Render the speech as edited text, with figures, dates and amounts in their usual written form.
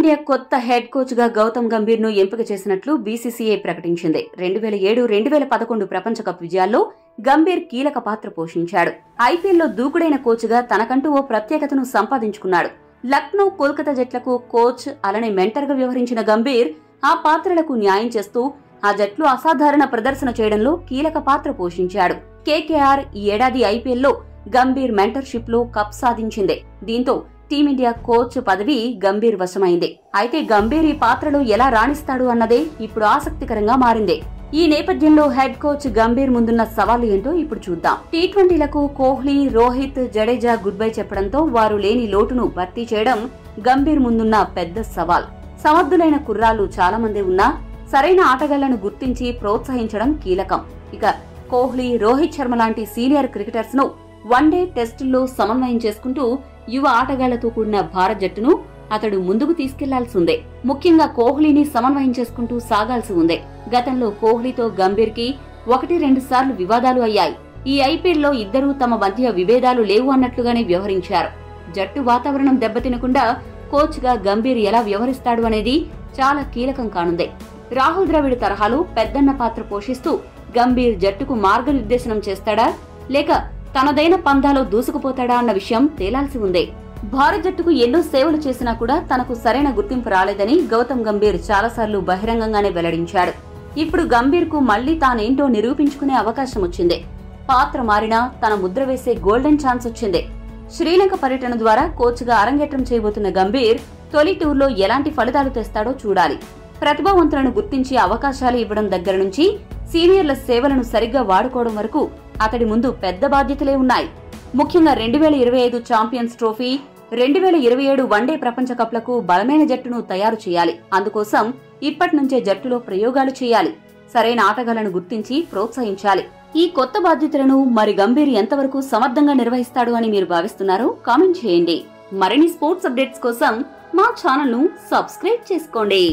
Team India కొత్త head coach గా గౌతమ్ గంభీర్ ను ఎంపిక చేసినట్లు బీసీసీఐ ప్రకటించింది. 2007-2011 ప్రపంచ కప్ విజయాల్లో గంభీర్ కీలక పాత్ర పోషించాడు. ఐపీఎల్లో దూకుడైన కోచ్ గా తనకంటూ ఓ ప్రత్యేకతను సంపాదించుకున్నాడు. లక్నో, కోల్కతా జట్లకు కోచ్ అలానే మెంటర్ గా వ్యవహరించిన గంభీర్ ఆ పాత్రలకు న్యాయం చేస్తూ ఆ జట్లు అసాధారణ ప్రదర్శన చేయడంలో కీలక పాత్ర పోషించాడు. కేకేఆర్ ఈ ఏడాది ఐపీఎల్లో గంభీర్ మెంటర్షిప్ లో కప్ సాధించింది. దీంతో టీమిండియా కోచ్ పదవి గంభీర్ వశమైంది. అయితే గంభీర్ ఈ పాత్రలో ఎలా రాణిస్తాడు అన్నదే ఇప్పుడు ఆసక్తికరంగా మారింది. ఈ నేపథ్యంలో హెడ్ కోచ్ గంభీర్ ముందున్న సవాళ్లు ఏంటో ఇప్పుడు చూద్దాం. టీ20లకు కోహ్లీ, రోహిత్, జడేజా గుడ్ బై చెప్పడంతో వారు లేని లోటును భర్తీ చేయడం గంభీర్ ముందున్న పెద్ద సవాల్. సమర్థులైన కుర్రాళ్లు చాలా మంది ఉన్నా సరైన ఆటగాళ్లను గుర్తించి ప్రోత్సహించడం కీలకం. ఇక కోహ్లీ, రోహిత్ శర్మ లాంటి సీనియర్ క్రికెటర్స్ ను వన్డే టెస్టుల్లో సమన్వయం చేసుకుంటూ యువ ఆటగాళ్లతో కూడిన భారత్ జట్టును అతడు ముందుకు తీసుకెళ్లాల్సి ఉంది. ముఖ్యంగా కోహ్లీని సమన్వయం చేసుకుంటూ సాగాల్సి ఉంది. గతంలో కోహ్లీతో గంభీర్ కి 1-2 సార్లు వివాదాలు అయ్యాయి. ఈ ఐపీఎల్లో ఇద్దరూ తమ మధ్య విభేదాలు లేవు అన్నట్లుగానే వ్యవహరించారు. జట్టు వాతావరణం దెబ్బతినకుండా కోచ్ గా గంభీర్ ఎలా వ్యవహరిస్తాడు అనేది చాలా కీలకం కానుంది. రాహుల్ ద్రవిడ్ తరహాలో పెద్దన్న పాత్ర పోషిస్తూ గంభీర్ జట్టుకు మార్గనిర్దేశనం చేస్తాడా లేక తనదైన పందాలో దూసుకుపోతాడా అన్న విషయం తేలాల్సి ఉంది. భారత్ జట్టుకు ఎన్నో సేవలు చేసినా కూడా తనకు సరైన గుర్తింపు రాలేదని గౌతమ్ గంభీర్ చాలాసార్లు బహిరంగంగానే వెల్లడించాడు. ఇప్పుడు గంభీర్ కు మళ్లీ తానేంటో నిరూపించుకునే అవకాశం వచ్చింది. పాత్ర మారినా తన ముద్ర వేసే గోల్డెన్ ఛాన్స్ వచ్చింది. శ్రీలంక పర్యటన ద్వారా కోచ్ గా అరంగేట్రం చేయబోతున్న గంభీర్ తొలి టూర్లో ఎలాంటి ఫలితాలు తెస్తాడో చూడాలి. ప్రతిభావంతులను గుర్తించి అవకాశాలు ఇవ్వడం దగ్గర నుంచి సీనియర్ల సేవలను సరిగ్గా వాడుకోవడం వరకు అతడి ముందు పెద్ద బాధ్యతలే ఉన్నాయి. ముఖ్యంగా 2025 ఛాంపియన్స్ ట్రోఫీ, 2027 వన్డే ప్రపంచ కప్లకు బలమైన జట్టును తయారు చేయాలి. అందుకోసం ఇప్పటి నుంచే జట్టులో ప్రయోగాలు చేయాలి. సరైన ఆటగాళ్లను గుర్తించి ప్రోత్సహించాలి. ఈ కొత్త బాధ్యతలను మరి గంభీర్ ఎంతవరకు సమర్థంగా నిర్వహిస్తాడు అని మీరు భావిస్తున్నారో కామెంట్ చేయండి. మరిన్ని స్పోర్ట్స్ అప్డేట్స్ కోసం మా ఛానల్ ను సబ్స్క్రైబ్ చేసుకోండి.